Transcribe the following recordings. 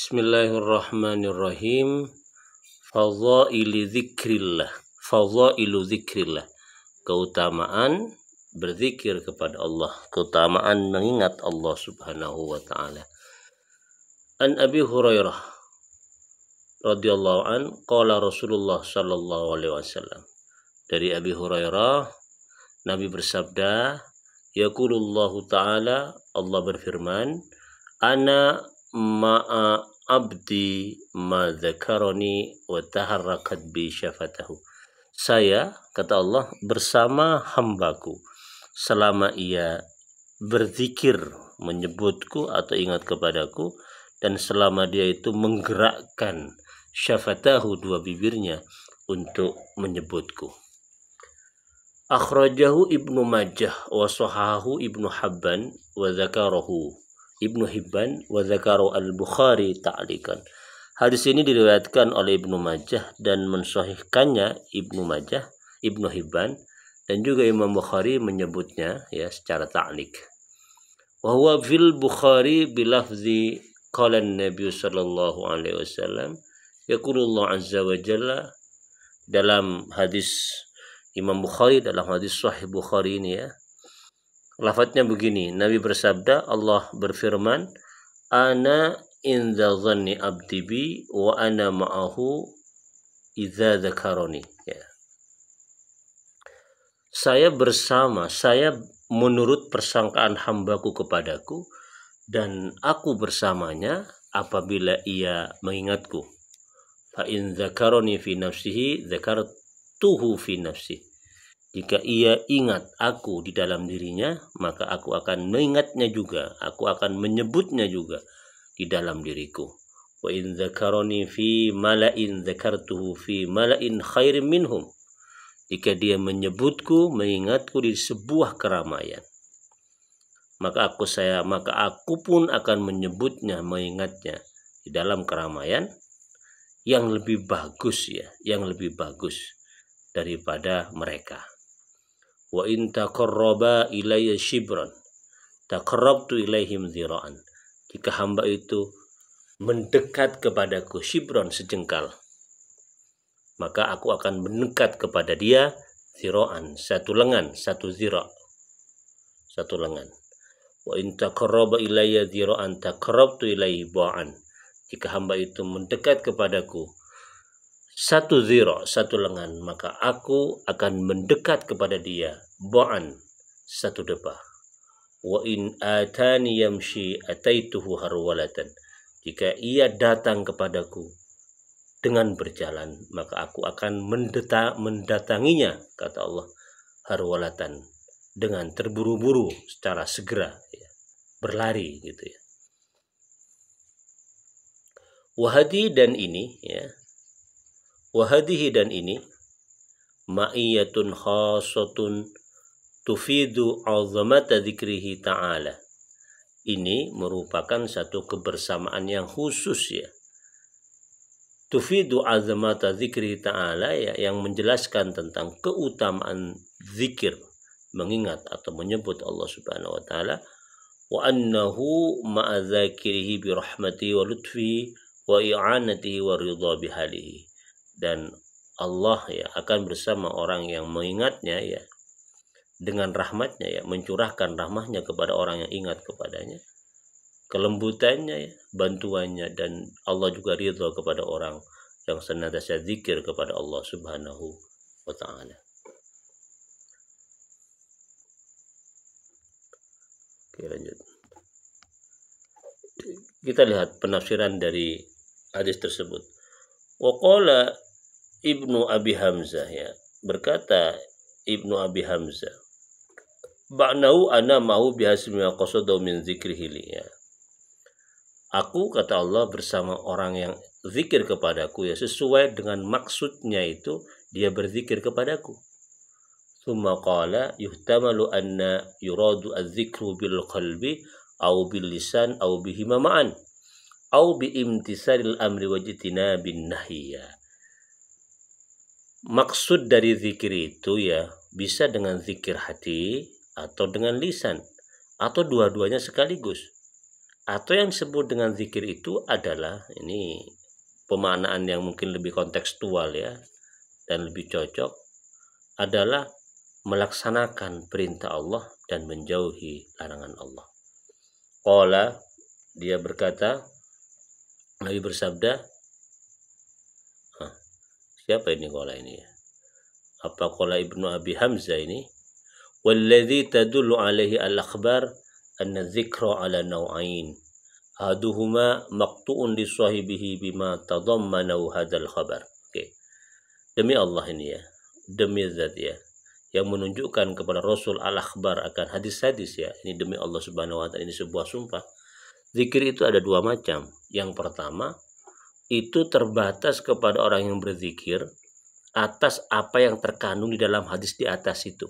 Bismillahirrahmanirrahim. Fadhailu dzikrillah. Fadhailu dzikrillah. Keutamaan berzikir kepada Allah, keutamaan mengingat Allah Subhanahu wa taala. An Abi Hurairah radhiyallahu an qala Rasulullah sallallahu alaihi wasallam. Dari Abi Hurairah, Nabi bersabda, yaqulullahu taala, Allah berfirman, ana ma'a abdi ma dzakarani wa taharrakat bi syafatahu. Saya, kata Allah, bersama hambaku selama ia berzikir, menyebutku atau ingat kepadaku, dan selama dia itu menggerakkan syafatahu, dua bibirnya, untuk menyebutku. Akhrajahu Ibnu Majah wa sahahu Ibnu Hibban wa dzakarahu Ibnu Hibban wa dzakarahu Al-Bukhari ta'liqan. Hadis ini diriwayatkan oleh Ibnu Majah dan mensahihkannya Ibnu Majah, Ibnu Hibban, dan juga Imam Bukhari menyebutnya ya secara ta'liq. Wa huwa fil Bukhari bilafzi qala an-nabiy sallallahu alaihi wasallam, yaqulullahu azza wa jalla. Dalam hadis Imam Bukhari, dalam hadis Sahih Bukhari ini ya, lafadznya begini, Nabi bersabda, Allah berfirman, ana inda dhanni abdi bi wa ana ma'ahu idza dzakarani. Ya. Saya menurut persangkaan hambaku kepadaku, dan aku bersamanya apabila ia mengingatku. Fa in dzakarani fi nafsihi dzakartuhu fi nafsi. Jika ia ingat aku di dalam dirinya, maka aku akan mengingatnya juga, aku akan menyebutnya juga di dalam diriku. Wa in dzakarani fi mala'in dzakartuhu fi mala'in khairin minhum. Jika dia menyebutku, mengingatku di sebuah keramaian, maka aku pun akan menyebutnya, mengingatnya di dalam keramaian yang lebih bagus ya, yang lebih bagus daripada mereka. Wa in taqarraba ilayya shibran taqarrabtu ilaihim dzira'an. Jika hamba itu mendekat kepadaku shibran, sejengkal, maka aku akan mendekat kepada dia dzira'an, satu lengan, satu dzira', satu lengan. Wa in taqarraba ilayya dzira'an taqarrabtu ilaihi ba'an. Jika hamba itu mendekat kepadaku satu dzira', satu lengan, maka aku akan mendekat kepada dia ba'an, satu debah. Wa in atani yamshi ataituhu harwalatan. Jika ia datang kepadaku dengan berjalan, maka aku akan mendatanginya, kata Allah, harwalatan, dengan terburu-buru, secara segera ya, berlari gitu ya. Wahadi dan ini ya, wahadihi dan ini ma'iyatun khasatun tufidu 'azamata dzikrihi ta'ala. Ini merupakan satu kebersamaan yang khusus ya. Tufidu 'azamata dzikrihi ta'ala ya, yang menjelaskan tentang keutamaan zikir, mengingat atau menyebut Allah Subhanahu wa taala. Wa annahu ma'a dzakirihi bi rahmatihi wa lutfihi wa i'anatihi wa ridha bihalihi. Dan Allah ya akan bersama orang yang mengingatnya ya, dengan rahmatnya ya, mencurahkan rahmatnya kepada orang yang ingat kepadanya, kelembutannya ya, bantuannya, dan Allah juga ridha kepada orang yang senantiasa zikir kepada Allah Subhanahu wa taala. Oke, lanjut. Kita lihat penafsiran dari hadis tersebut. Wa qala Ibnu Abi Hamzah ya, berkata Ibnu Abi Hamzah, ba'nahu ana ma'u bihasmi wa qasadahu min dzikrihi ya. Aku, kata Allah, bersama orang yang zikir kepadaku ya, sesuai dengan maksudnya itu dia berzikir kepadaku. Tsumma qala yuhtamalu anna yuradu az-zikru bil qalbi au bil lisan au bihima ma'an au bi imtisalil amri wa jitinabin nahya. Maksud dari zikir itu ya bisa dengan zikir hati atau dengan lisan, atau dua-duanya sekaligus. Atau yang disebut dengan zikir itu adalah, ini pemaknaan yang mungkin lebih kontekstual ya, dan lebih cocok, adalah melaksanakan perintah Allah dan menjauhi larangan Allah. Qala, dia berkata, Nabi bersabda, siapa ini qala ini ya? Apa qala Ibnu Abi Hamzah ini? Walladzi tadullu alaihi al-akhbar anna dzikra ala naw'ain. Ahaduhuma maqtu'un li sahibihi bima tadammanahu hadzal khabar. Oke. Demi Allah ini ya, demi zat ya, yang menunjukkan kepada Rasul al-akhbar akan hadis-hadis ya. Ini demi Allah Subhanahu wa taala, ini sebuah sumpah. Zikir itu ada dua macam. Yang pertama, itu terbatas kepada orang yang berzikir atas apa yang terkandung di dalam hadis di atas itu.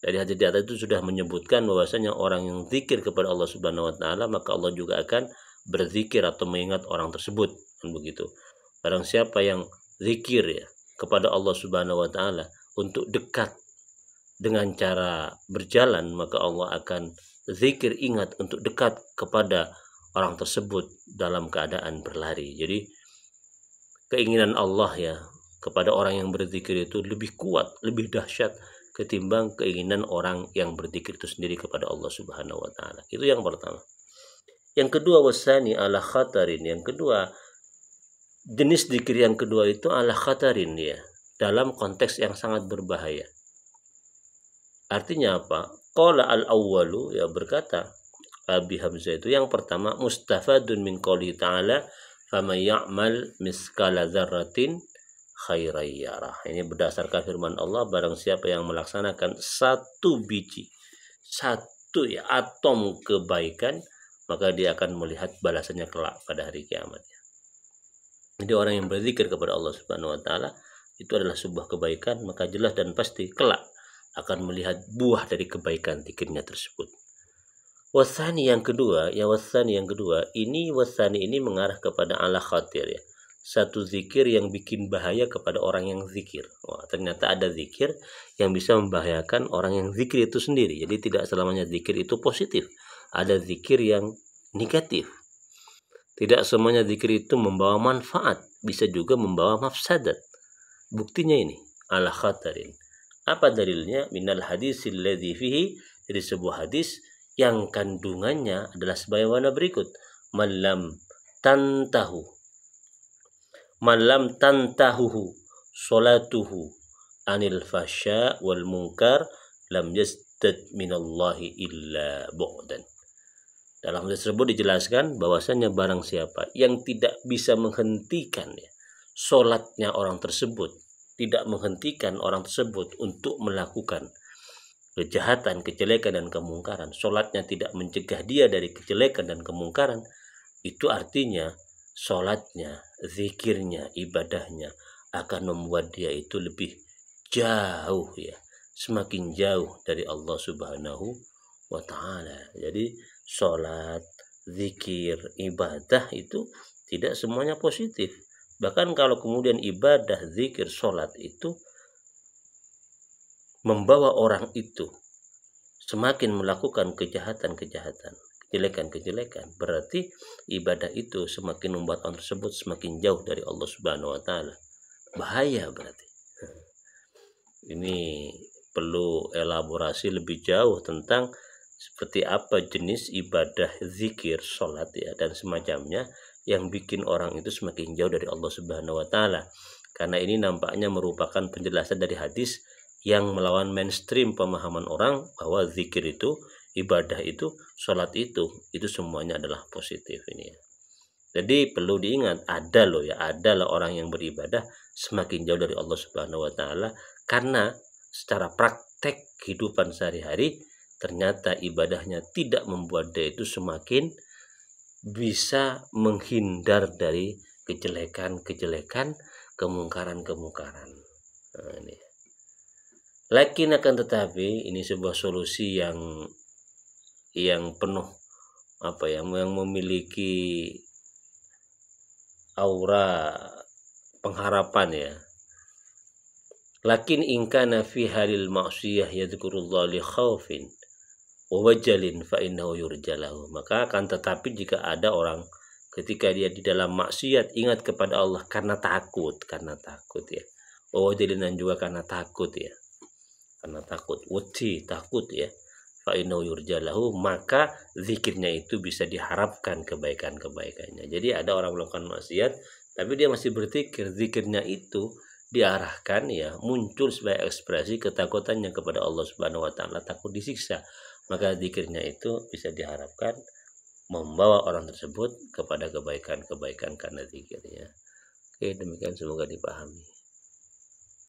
Dari hadis di atas itu sudah menyebutkan bahwasanya orang yang zikir kepada Allah Subhanahu wa taala, maka Allah juga akan berzikir atau mengingat orang tersebut, kan begitu. Barang siapa yang zikir ya kepada Allah Subhanahu wa taala untuk dekat dengan cara berjalan, maka Allah akan zikir ingat untuk dekat kepada orang tersebut dalam keadaan berlari. Jadi keinginan Allah ya kepada orang yang berzikir itu lebih kuat, lebih dahsyat ketimbang keinginan orang yang berzikir itu sendiri kepada Allah Subhanahu wa taala. Itu yang pertama. Yang kedua, wasani ala khatarin. Yang kedua, jenis zikir yang kedua itu ala khatarin ya, dalam konteks yang sangat berbahaya. Artinya apa? Qala al-awwalu, ya berkata Abi Hamzah itu, yang pertama, mustafadun min qouli ta'ala faman ya'mal miskala dzarratin khairan yarah. Ini berdasarkan firman Allah, barang siapa yang melaksanakan satu biji, satu ya atom kebaikan, maka dia akan melihat balasannya kelak pada hari kiamat. Jadi orang yang berzikir kepada Allah Subhanahu wa taala itu adalah sebuah kebaikan, maka jelas dan pasti kelak akan melihat buah dari kebaikan zikirnya tersebut. Wasani yang kedua, ini mengarah kepada ala khatir ya. Satu zikir yang bikin bahaya kepada orang yang zikir. Wah, ternyata ada zikir yang bisa membahayakan orang yang zikir itu sendiri. Jadi tidak selamanya zikir itu positif. Ada zikir yang negatif. Tidak semuanya zikir itu membawa manfaat, bisa juga membawa mafsadat. Buktinya ini, ala khatarin. Apa dalilnya? Minal hadisil ladzi fihi, dari sebuah hadis yang kandungannya adalah sebagaimana berikut. Malam tantahuhu salatuhu anil fasya wal munkar lam yazdad minallahi illa bu'dan. Dalam hadis tersebut dijelaskan bahwasanya barang siapa yang tidak bisa menghentikan ya, salatnya orang tersebut, tidak menghentikan orang tersebut untuk melakukan kejahatan, kejelekan dan kemungkaran, salatnya tidak mencegah dia dari kejelekan dan kemungkaran, itu artinya sholatnya, zikirnya, ibadahnya akan membuat dia itu lebih jauh ya, semakin jauh dari Allah Subhanahu wa taala. Jadi sholat, zikir, ibadah itu tidak semuanya positif. Bahkan kalau kemudian ibadah, zikir, sholat itu membawa orang itu semakin melakukan kejahatan-kejahatan, kejelekan-kejelekan, berarti ibadah itu semakin membuat orang tersebut semakin jauh dari Allah Subhanahu wa taala. Bahaya berarti. Ini perlu elaborasi lebih jauh tentang seperti apa jenis ibadah zikir, sholat ya dan semacamnya yang bikin orang itu semakin jauh dari Allah Subhanahu wa taala. Karena ini nampaknya merupakan penjelasan dari hadis yang melawan mainstream pemahaman orang bahwa zikir itu, ibadah itu, sholat itu semuanya adalah positif ini ya. Jadi perlu diingat, ada loh orang yang beribadah semakin jauh dari Allah Subhanahu wa taala karena secara praktek kehidupan sehari-hari ternyata ibadahnya tidak membuat dia itu semakin bisa menghindar dari kejelekan-kejelekan, kemungkaran-kemungkaran. Nah, ini. Lakin akan tetapi ini sebuah solusi yang penuh yang memiliki aura pengharapan ya. Lakin in kana fi halil ma'siyah yadhkurullah li khaufin wajalin fa innahu yurjalahu. Maka akan tetapi jika ada orang ketika dia di dalam maksiat ingat kepada Allah karena takut ya. Wajalin dan juga karena takut ya. Karena takut, wedi, takut ya. Fa innahu yurjalahu, maka zikirnya itu bisa diharapkan kebaikan-kebaikannya. Jadi ada orang melakukan maksiat tapi dia masih berzikir, zikirnya itu diarahkan ya muncul sebagai ekspresi ketakutannya kepada Allah Subhanahu wa taala, takut disiksa. Maka zikirnya itu bisa diharapkan membawa orang tersebut kepada kebaikan-kebaikan karena zikirnya. Oke, demikian semoga dipahami.